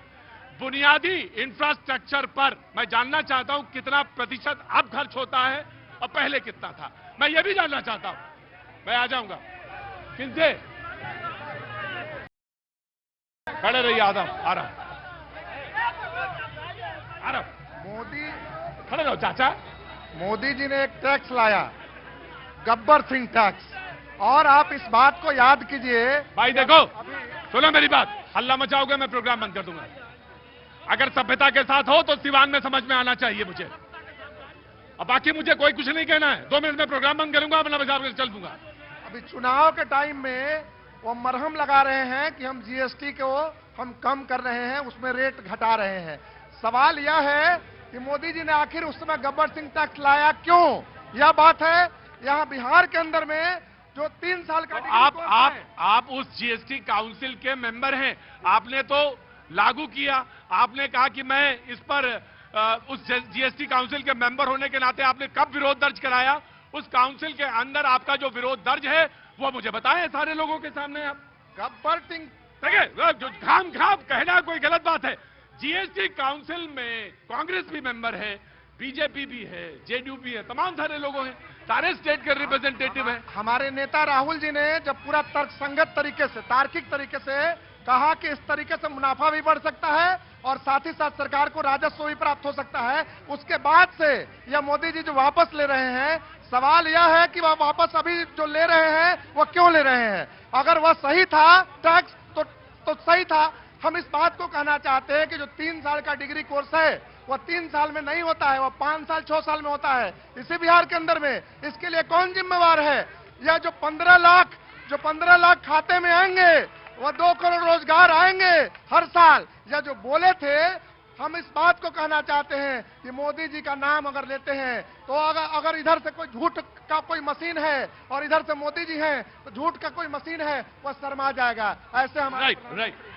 बुनियादी इंफ्रास्ट्रक्चर पर मैं जानना चाहता हूं कितना प्रतिशत अब खर्च होता है और पहले कितना था। मैं ये भी जानना चाहता हूं। मैं आ जाऊंगा। किनसे? खड़े रहिए, आ रहा हूं। मोदी, खड़े रहो चाचा। मोदी जी ने एक टैक्स लाया, गब्बर सिंह टैक्स, और आप इस बात को याद कीजिए। भाई देखो, सुनो मेरी बात, हल्ला मचाओगे मैं प्रोग्राम बंद कर दूंगा। अगर सभ्यता के साथ हो तो सिवान में समझ में आना चाहिए मुझे। अब बाकी मुझे कोई कुछ नहीं कहना है। 2 मिनट में प्रोग्राम बंद करूंगा, अपना बचा कर चल दूंगा। अभी चुनाव के टाइम में वो मरहम लगा रहे हैं कि हम जीएसटी को हम कम कर रहे हैं, उसमें रेट घटा रहे हैं। सवाल यह है कि मोदी जी ने आखिर उस समय गब्बर सिंह टैक्स लाया क्यों? यह बात है। यहां बिहार के अंदर में जो 3 साल का तो आप उस जीएसटी काउंसिल के मेंबर हैं, आपने तो लागू किया। आपने कहा कि मैं इस पर उस जीएसटी काउंसिल के मेंबर होने के नाते आपने कब विरोध दर्ज कराया? उस काउंसिल के अंदर आपका जो विरोध दर्ज है वो मुझे बताएं सारे लोगों के सामने आप। गब्बरसिंह देखिए, जो घाम कहना कोई गलत बात है। जीएसटी काउंसिल में कांग्रेस भी मेंबर है, बीजेपी भी है, जेडीयू भी है, तमाम सारे लोग हैं, सारे स्टेट के रिप्रेजेंटेटिव हैं। हमारे नेता राहुल जी ने जब पूरा तर्कसंगत तरीके से, तार्किक तरीके से कहा कि इस तरीके से मुनाफा भी बढ़ सकता है और साथ ही साथ सरकार को राजस्व भी प्राप्त हो सकता है, उसके बाद से यह मोदी जी जो वापस ले रहे हैं, सवाल यह है कि वह वापस अभी जो ले रहे हैं वो क्यों ले रहे हैं? अगर वह सही था टैक्स तो सही था। हम इस बात को कहना चाहते हैं कि जो 3 साल का डिग्री कोर्स है वह 3 साल में नहीं होता है, वह 5 साल 6 साल में होता है इसी बिहार के अंदर में। इसके लिए कौन जिम्मेवार है? यह जो 15 लाख खाते में आएंगे, वह 2 करोड़ रोजगार आएंगे हर साल। यह जो बोले थे, हम इस बात को कहना चाहते हैं कि मोदी जी का नाम अगर लेते हैं तो अगर इधर से कोई झूठ का कोई मशीन है और इधर से मोदी जी हैं तो झूठ का कोई मशीन है वह शर्मा जाएगा। ऐसे हम राइट।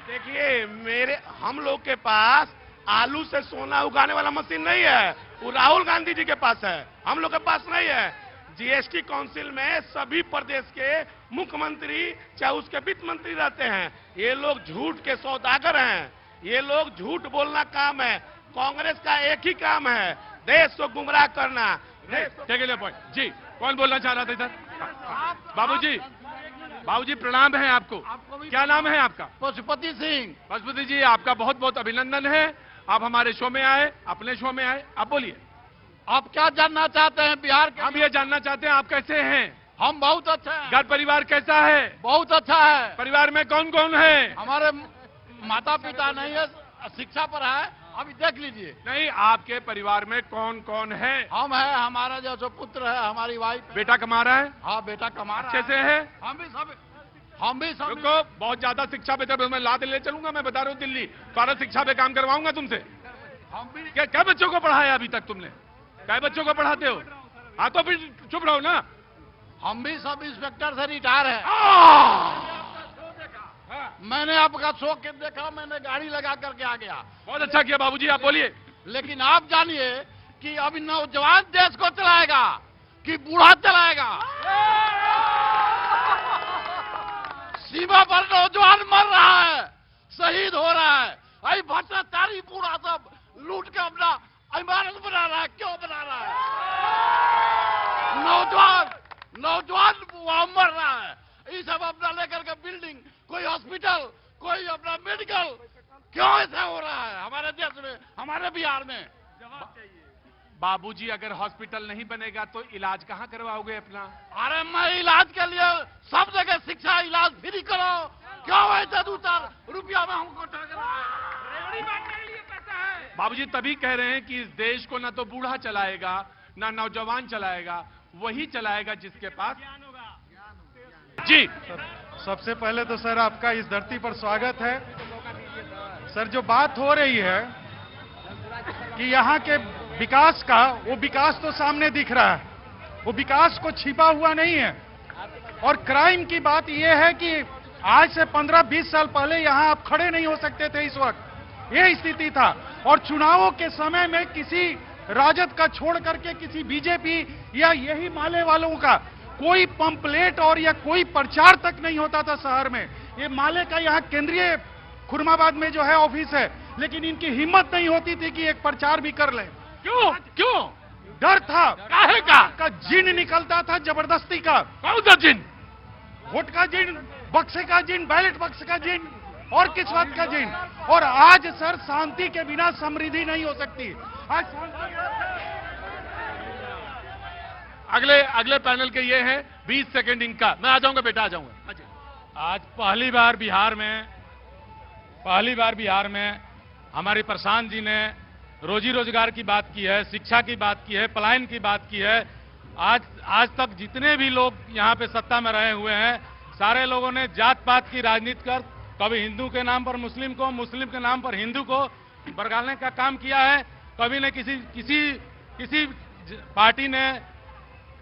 देखिए, हम लोग के पास आलू से सोना उगाने वाला मशीन नहीं है, वो राहुल गांधी जी के पास है, हम लोग के पास नहीं है। जीएसटी काउंसिल में सभी प्रदेश के मुख्यमंत्री चाहे उसके वित्त मंत्री रहते हैं। ये लोग झूठ के सौदागर हैं, ये लोग झूठ बोलना काम है। कांग्रेस का एक ही काम है, देश को गुमराह करना। जी, कौन बोलना चाह रहा था इधर? बाबूजी प्रणाम है आपको। क्या नाम है आपका? पशुपति सिंह। पशुपति जी, आपका बहुत बहुत अभिनंदन है, आप हमारे शो में आए, अपने शो में आए। आप बोलिए, आप क्या जानना चाहते हैं बिहार के? हम ये जानना चाहते हैं आप कैसे हैं? हम बहुत अच्छा हैं। घर परिवार कैसा है? बहुत अच्छा है। परिवार में कौन कौन है? हमारे माता पिता नहीं है, शिक्षा पर है, अभी देख लीजिए। नहीं, आपके परिवार में कौन कौन है? हम है, हमारा जो पुत्र है, हमारी वाइफ। बेटा कमा रहा है? हाँ, बेटा कमा रहा है। अच्छे से है? हम भी सब रुको, बहुत ज्यादा शिक्षा पे तो मैं लाद ले चलूंगा, मैं बता रहा हूँ दिल्ली सारा शिक्षा पे काम करवाऊंगा तुमसे। हम भी क्या बच्चों को पढ़ाया अभी तक तुमने? क्या बच्चों को पढ़ाते हो? हाँ, तो फिर चुप रहो ना। हम भी सब इंस्पेक्टर से रिटायर है। मैंने आपका शो के देखा, मैंने गाड़ी लगा करके आ गया। बहुत अच्छा किया बाबूजी, आप बोलिए। लेकिन आप जानिए कि अभी नौजवान देश को चलाएगा कि बूढ़ा चलाएगा? सीमा पर नौजवान मर रहा है, शहीद हो रहा है, अभी भ्रष्टाचारी बूढ़ा सब लूट के अपना इमारत बना रहा है। क्यों बना रहा है? नौजवान वहां मर रहा है, ये सब अपना लेकर के बिल्डिंग, कोई हॉस्पिटल, कोई अपना मेडिकल, क्यों ऐसा हो रहा है हमारे देश में, हमारे बिहार में? बाबूजी, अगर हॉस्पिटल नहीं बनेगा तो इलाज कहाँ करवाओगे अपना? अरे मैं इलाज के लिए सब जगह शिक्षा, इलाज फ्री करो, क्यों ऐसा 2-4 रुपया में हमको ठग रहा है? बाबूजी तभी कह रहे हैं कि इस देश को ना तो बूढ़ा चलाएगा ना नौजवान चलाएगा, वही चलाएगा जिसके पास जी। सबसे पहले तो सर आपका इस धरती पर स्वागत है। सर, जो बात हो रही है कि यहाँ के विकास का, वो विकास तो सामने दिख रहा है, वो विकास को छिपा हुआ नहीं है। और क्राइम की बात यह है कि आज से 15-20 साल पहले यहाँ आप खड़े नहीं हो सकते थे, इस वक्त ये स्थिति था। और चुनावों के समय में किसी राजद का छोड़ करके किसी बीजेपी या यही माले वालों का कोई पंपलेट और या कोई प्रचार तक नहीं होता था शहर में। ये माले का यहाँ केंद्रीय खुरमाबाद में जो है ऑफिस है, लेकिन इनकी हिम्मत नहीं होती थी कि एक प्रचार भी कर लें। क्यों? डर था। काहे का जिन निकलता था, जबरदस्ती का। कौन सा जिन? वोट का जिन, बक्से का जिन, बैलेट बक्स का जिन और किस बात का जिन। और आज सर, शांति के बिना समृद्धि नहीं हो सकती। आज अगले पैनल के ये हैं 20 सेकंड इनका। मैं आ जाऊंगा बेटा, आ जाऊंगा। आज पहली बार बिहार में हमारे प्रशांत जी ने रोजी रोजगार की बात की है, शिक्षा की बात की है, पलायन की बात की है। आज तक जितने भी लोग यहाँ पे सत्ता में रहे हुए हैं, सारे लोगों ने जात पात की राजनीति कर, कभी हिंदू के नाम पर मुस्लिम को, मुस्लिम के नाम पर हिंदू को बरगालने का काम किया है। कभी ने किसी पार्टी ने,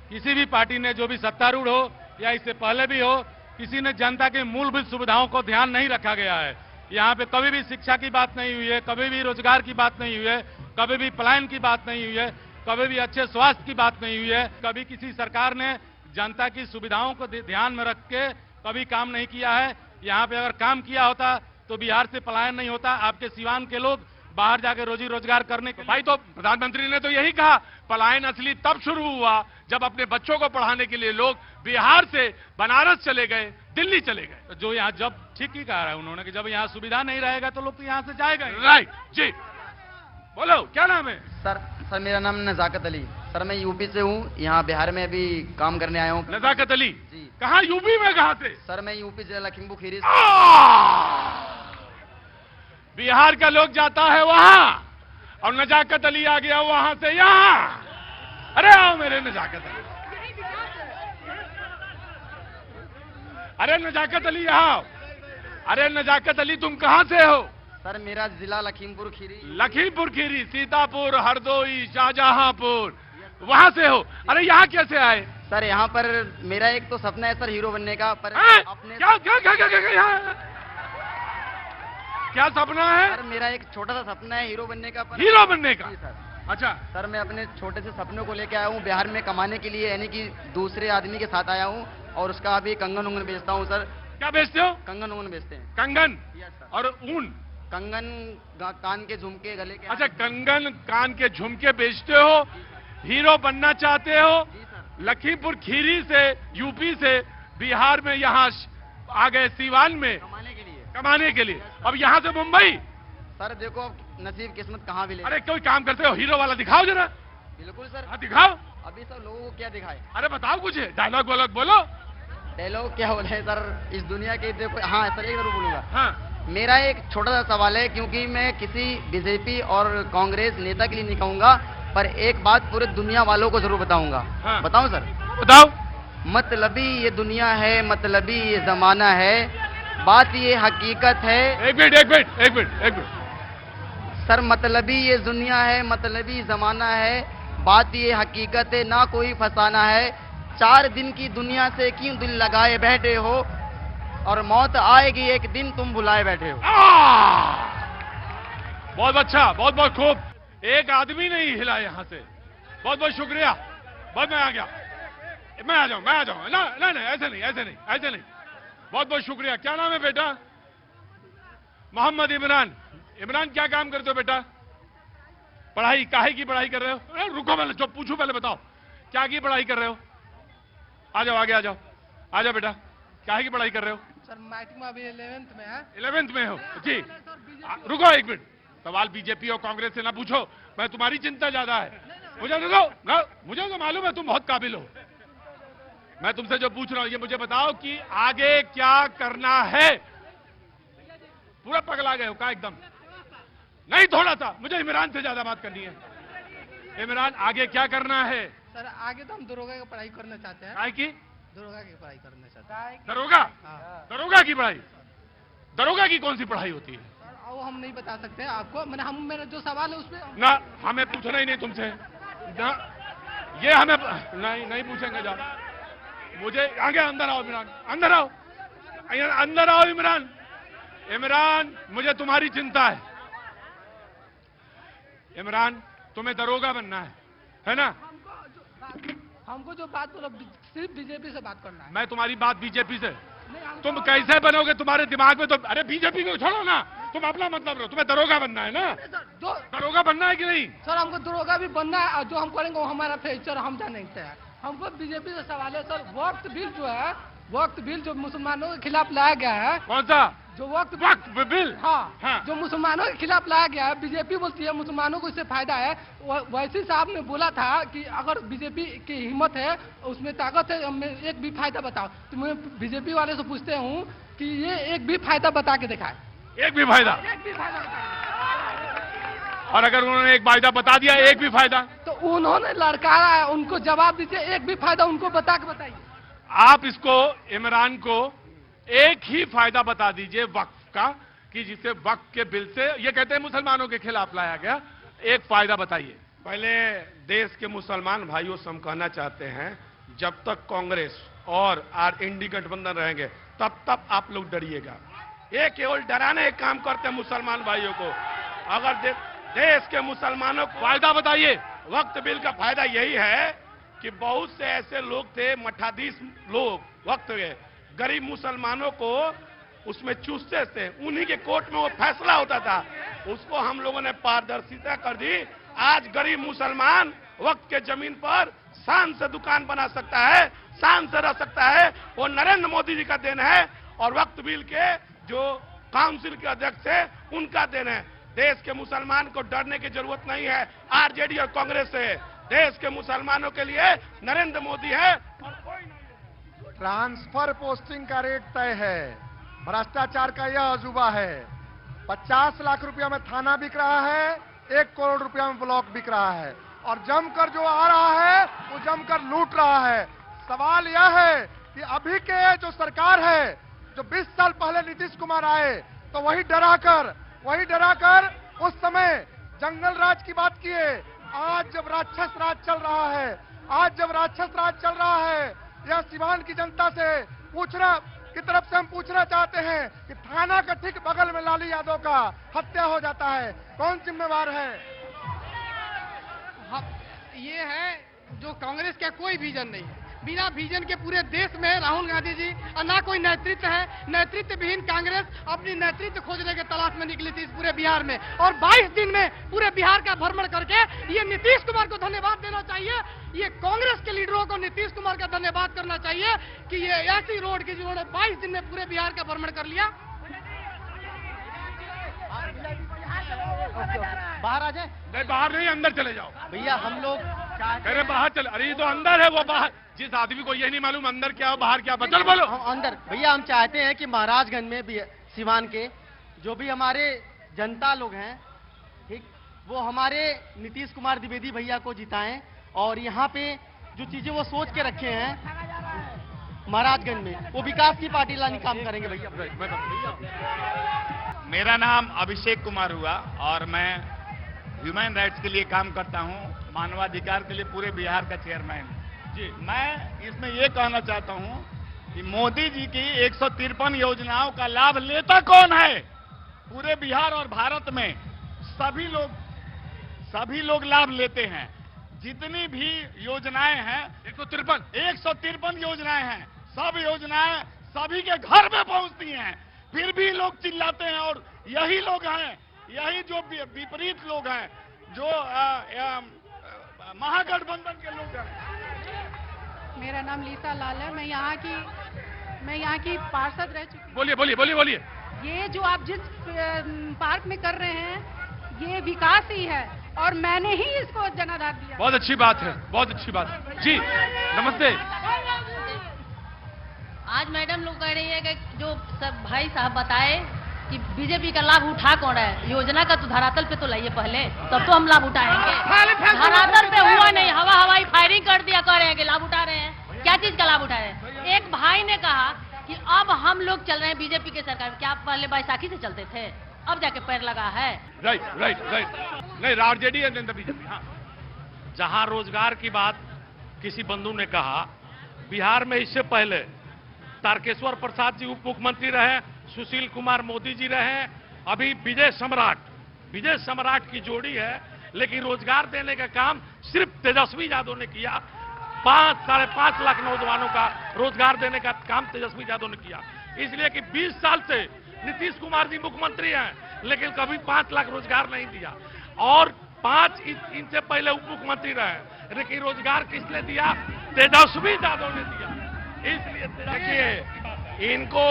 किसी भी पार्टी ने, जो भी सत्तारूढ़ हो या इससे पहले भी हो, किसी ने जनता की मूलभूत सुविधाओं को ध्यान नहीं रखा गया है। यहाँ पे कभी भी शिक्षा की बात नहीं हुई है, कभी भी रोजगार की बात नहीं हुई है, कभी भी पलायन की बात नहीं हुई है, कभी भी अच्छे स्वास्थ्य की बात नहीं हुई है, कभी किसी सरकार ने जनता की सुविधाओं को ध्यान में रख के कभी काम नहीं किया है। यहाँ पे अगर काम किया होता तो बिहार से पलायन नहीं होता। आपके सिवान के लोग बाहर जाके रोजी रोजगार करने के भाई, तो प्रधानमंत्री ने तो यही कहा, पलायन असली तब शुरू हुआ जब अपने बच्चों को पढ़ाने के लिए लोग बिहार से बनारस चले गए, दिल्ली चले गए। तो जो यहाँ जब ठीक ही कहा है उन्होंने कि जब यहाँ सुविधा नहीं रहेगा तो लोग तो यहाँ से जाएगा। राइट जी, बोलो क्या नाम है? सर मेरा नाम नजाकत अली। सर मैं यूपी से हूँ, यहाँ बिहार में अभी काम करने आया हूँ। नजाकत अली जी, कहाँ यूपी में कहाँ से? सर मैं यूपी जिला लखीमपुर खीरी। बिहार का लोग जाता है वहां और नजाकत अली आ गया वहां से यहां। अरे आओ मेरे नजाकत अली, अरे नजाकत अली आओ। अरे नजाकत अली तुम कहां से हो? सर मेरा जिला लखीमपुर खीरी। लखीमपुर खीरी, सीतापुर, हरदोई, शाहजहांपुर, वहां से हो। अरे यहाँ कैसे आए? सर यहाँ पर मेरा एक तो सपना है सर हीरो बनने का, पर अपने क्या सपना है? सर मेरा एक छोटा सा सपना है हीरो बनने का। हीरो बनने का? सर अच्छा। सर मैं अपने छोटे से सपनों को लेके आया हूँ बिहार में कमाने के लिए, यानी कि दूसरे आदमी के साथ आया हूँ और उसका अभी कंगन उंगन बेचता हूँ सर। क्या बेचते हो? कंगन उंगन बेचते हैं। कंगन और ऊन? कंगन, कान के झुमके, गले के। अच्छा, कंगन कान के झुमके बेचते हो, हीरो बनना चाहते हो। लखीमपुर खीरी से, यूपी से बिहार में यहाँ आ गए सीवान में कमाने के लिए। अब यहाँ से मुंबई। सर देखो नसीब किस्मत कहाँ भी ले। अरे कोई काम करते हो, हीरो वाला दिखाओ जरा। बिल्कुल सर। हाँ दिखाओ। अभी सब लोगों को क्या दिखाए? अरे बताओ कुछ डायलॉग वालॉग बोलो। डायलॉग क्या बोले सर, इस दुनिया के देखो। हाँ सर एक जरूर बोलूंगा। हाँ। मेरा एक छोटा सा सवाल है, क्योंकि मैं किसी बीजेपी और कांग्रेस नेता के लिए नहीं कहूंगा, पर एक बात पूरे दुनिया वालों को जरूर बताऊंगा। हाँ। बताऊं सर? बताओ। मतलबी ये दुनिया है, मतलबी ये जमाना है, बात ये हकीकत है। एक मिनट। सर मतलबी ये दुनिया है, मतलबी जमाना है, बात ये हकीकत है, ना कोई फसाना है। 4 दिन की दुनिया से क्यों दिल लगाए बैठे हो, और मौत आएगी एक दिन तुम भुलाए बैठे हो। बहुत अच्छा, बहुत बहुत खूब। एक आदमी नहीं हिला यहाँ से। बहुत बहुत शुक्रिया। बहुत मैं आ गया, मैं आ जाऊं। नहीं ऐसे नहीं। बहुत बहुत शुक्रिया। क्या नाम है बेटा? मोहम्मद इमरान। इमरान क्या काम करते हो बेटा? पढ़ाई? काहे की पढ़ाई कर रहे हो? अरे रुको, पहले जो पूछूं पहले बताओ, क्या की पढ़ाई कर रहे हो? आ जाओ आगे, आ जाओ बेटा। काहे की पढ़ाई कर रहे हो? सर मैट्रिक में अभी 11th में है। 11th में हो जी। रुको एक मिनट, सवाल बीजेपी और कांग्रेस से ना पूछो, मैं तुम्हारी चिंता ज्यादा है। मुझे तो मालूम है तुम बहुत काबिल हो। मैं तुमसे जो पूछ रहा हूं ये मुझे बताओ कि आगे क्या करना है? पूरा पगला गए हो का एकदम? नहीं, थोड़ा सा मुझे इमरान से ज्यादा बात करनी है। इमरान आगे क्या करना है? सर आगे तो हम दरोगा की पढ़ाई करना चाहते हैं। काय की? दरोगा की पढ़ाई करना चाहते हैं। दरोगा? दरोगा की पढ़ाई? दरोगा की कौन सी पढ़ाई होती है? वो हम नहीं बता सकते हैं आपको। मैंने मेरा जो सवाल है उसमें ना, हमें पूछना ही नहीं तुमसे ना, ये हमें नहीं पूछेंगे। जा मुझे आगे, अंदर आओ इमरान, अंदर आओ इमरान, मुझे तुम्हारी चिंता है। इमरान तुम्हें दरोगा बनना है ना? हमको जो बात बोला सिर्फ बीजेपी से बात करना है। मैं तुम्हारी बात बीजेपी से? तुम कैसे बनोगे? तुम्हारे दिमाग में तो, अरे बीजेपी को छोड़ो ना, तुम अपना मतलब रहो। तुम्हें दरोगा बनना है ना? दरोगा बनना है कि नहीं? सर हमको दरोगा भी बनना है, और जो हम करेंगे वो हमारा फ्यूचर हम जानते हैं। हमको बीजेपी से सवाल है सर, वक्त बिल जो है, वक्त बिल जो मुसलमानों के खिलाफ लाया गया है। कौन सा? जो वक्त बिल? हाँ। जो मुसलमानों के खिलाफ लाया गया है, बीजेपी बोलती है मुसलमानों को इससे फायदा है। वैसे साहब ने बोला था कि अगर बीजेपी की हिम्मत है, उसमें ताकत है, हमें एक भी फायदा बताओ। तो मैं बीजेपी वाले से पूछते हूँ कि ये एक भी फायदा बता के दिखाए। एक भी फायदा? और अगर उन्होंने एक फायदा बता दिया, एक भी फायदा, तो उन्होंने लड़कारा है, उनको जवाब दीजिए। एक भी फायदा उनको बता के बताइए। आप इसको, इमरान को एक ही फायदा बता दीजिए वक्फ का, कि जिसे वक्फ के बिल से, ये कहते हैं मुसलमानों के खिलाफ लाया गया, एक फायदा बताइए। पहले देश के मुसलमान भाइयों से हम कहना चाहते हैं, जब तक कांग्रेस और इंडी गठबंधन रहेंगे तब आप लोग डरिएगा। ये केवल डराने का काम करते हैं मुसलमान भाइयों को। देश के मुसलमानों को फायदा बताइए। वक्त बिल का फायदा यही है कि बहुत से ऐसे लोग थे, मठाधीश लोग, वक्त के गरीब मुसलमानों को उसमें चूसते थे, उन्हीं के कोर्ट में वो फैसला होता था। उसको हम लोगों ने पारदर्शिता कर दी। आज गरीब मुसलमान वक्त के जमीन पर शान से दुकान बना सकता है, शान से रह सकता है। वो नरेंद्र मोदी जी का देन है और वक्त बिल के जो काउंसिल के अध्यक्ष है उनका देन है। देश के मुसलमान को डरने की जरूरत नहीं है आरजेडी और कांग्रेस से। देश के मुसलमानों के लिए नरेंद्र मोदी है और कोई नहीं। ट्रांसफर पोस्टिंग का रेट तय है, भ्रष्टाचार का यह अजूबा है। 50 लाख रुपया में थाना बिक रहा है, 1 करोड़ रुपया में ब्लॉक बिक रहा है, और जमकर जो आ रहा है वो जमकर लूट रहा है। सवाल यह है कि अभी के जो सरकार है, जो 20 साल पहले नीतीश कुमार आए तो वही डराकर उस समय जंगल राज की बात किए। आज जब राक्षस राज चल रहा है, यह सिवान की जनता से की तरफ से हम पूछना चाहते हैं कि थाना का ठीक बगल में लालू यादव का हत्या हो जाता है, कौन जिम्मेवार है? ये है जो कांग्रेस का कोई विजन नहीं है। बिना विजन के पूरे देश में राहुल गांधी जी और ना कोई नेतृत्व है। नेतृत्व विहीन कांग्रेस अपनी नेतृत्व खोजने के तलाश में निकली थी इस पूरे बिहार में, और 22 दिन में पूरे बिहार का भ्रमण करके ये नीतीश कुमार को धन्यवाद देना चाहिए। ये कांग्रेस के लीडरों को नीतीश कुमार का धन्यवाद करना चाहिए कि ये ऐसी रोड की जिन्होंने 22 दिन में पूरे बिहार का भ्रमण कर लिया। बाहर आ जाए। नहीं, बाहर नहीं, अंदर चले जाओ भैया। हम लोग अरे बाहर चले, अरे ये तो अंदर है, वो बाहर। जिस आदमी को ये नहीं मालूम अंदर क्या हो बाहर क्या, बचल बोलो। अंदर भैया, हम चाहते हैं कि महाराजगंज में भी सिवान के जो भी हमारे जनता लोग हैं, ठीक, वो हमारे नीतीश कुमार द्विवेदी भैया को जिताएं, और यहाँ पे जो चीजें वो सोच के रखे हैं महाराजगंज में, वो विकास की पार्टी लाने काम करेंगे भैया। मेरा नाम अभिषेक कुमार हुआ और मैं ह्यूमन राइट्स के लिए काम करता हूं, मानवाधिकार के लिए पूरे बिहार का चेयरमैन जी। मैं इसमें ये कहना चाहता हूं कि मोदी जी की 153 योजनाओं का लाभ लेता कौन है? पूरे बिहार और भारत में सभी लोग लाभ लेते हैं। जितनी भी योजनाएं हैं 153 योजनाएं हैं, सब योजनाएं सभी के घर में पहुंचती हैं, फिर भी लोग चिल्लाते हैं। और यही लोग हैं, यही जो विपरीत लोग हैं, जो महागठबंधन के लोग हैं। मेरा नाम लीसा लाल है, मैं यहाँ की पार्षद रह चुकी हूँ। बोलिए। ये जो आप जिस पार्क में कर रहे हैं, ये विकास ही है और मैंने ही इसको जनाधार दिया। बहुत अच्छी बात है, बहुत अच्छी बात है जी। नमस्ते। आज मैडम लोग कह रही है कि जो सब भाई साहब बताए कि बीजेपी का लाभ उठा कौन है, योजना का तो धरातल पे तो लाइए पहले, तब तो हम लाभ उठाएंगे। धरातल पे हुआ नहीं, हवाई फायरिंग कर दिया, कह रहे हैं कि लाभ उठा रहे हैं। क्या चीज का लाभ उठा रहे हैं? एक भाई ने कहा कि अब हम लोग चल रहे हैं बीजेपी के सरकार में। क्या आप पहले बैसाखी से चलते थे? अब जाके पैर लगा है। राइट। नहीं, आरजेडी है बीजेपी। हाँ, जहां रोजगार की बात किसी बंधु ने कहा, बिहार में इससे पहले तारकेश्वर प्रसाद जी उप मुख्यमंत्री रहे, सुशील कुमार मोदी जी रहे, अभी विजय सम्राट की जोड़ी है। लेकिन रोजगार देने का काम सिर्फ तेजस्वी यादव ने किया। 5-5.5 लाख नौजवानों का रोजगार देने का काम तेजस्वी यादव ने किया। इसलिए कि 20 साल से नीतीश कुमार जी मुख्यमंत्री हैं, लेकिन कभी 5 लाख रोजगार नहीं दिया। और 5 इनसे पहले उप मुख्यमंत्री रहे, लेकिन रोजगार किसने दिया? तेजस्वी यादव ने दिया। इसलिए देखिए, इनको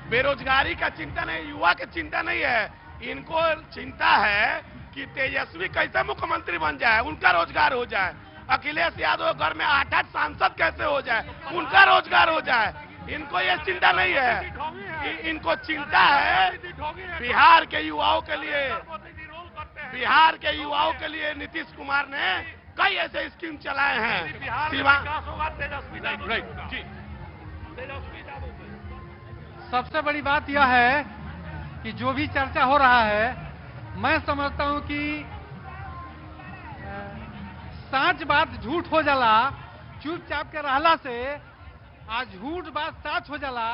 बेरोजगारी का चिंता नहीं, युवा की चिंता नहीं है, इनको चिंता है कि तेजस्वी कैसे मुख्यमंत्री बन जाए, उनका रोजगार हो जाए। अखिलेश यादव घर में 8 सांसद कैसे हो जाए, उनका रोजगार हो जाए। इनको ये चिंता नहीं है, इनको चिंता है बिहार के युवाओं के लिए नीतीश कुमार ने कई ऐसे स्कीम चलाए हैं। सबसे बड़ी बात यह है कि जो भी चर्चा हो रहा है, मैं समझता हूं कि सच बात झूठ हो जाला, चुपचाप के रहला से आज झूठ बात सच हो जाला,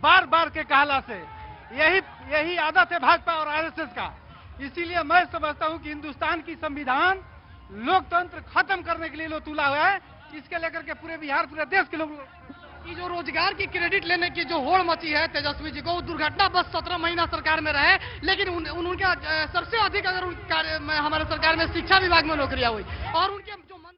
बार बार के कहला से। यही आदत है भाजपा और आरएसएस का। इसीलिए मैं समझता हूं कि हिंदुस्तान की संविधान लोकतंत्र खत्म करने के लिए लो तुला हुआ है। इसके लेकर के पूरे बिहार, पूरे देश के लोग कि जो रोजगार की क्रेडिट लेने की जो होड़ मची है तेजस्वी जी को, वो दुर्घटना बस 17 महीना सरकार में रहे, लेकिन उनका सबसे अधिक अगर हमारे सरकार में शिक्षा विभाग में नौकरियां हुई और उनके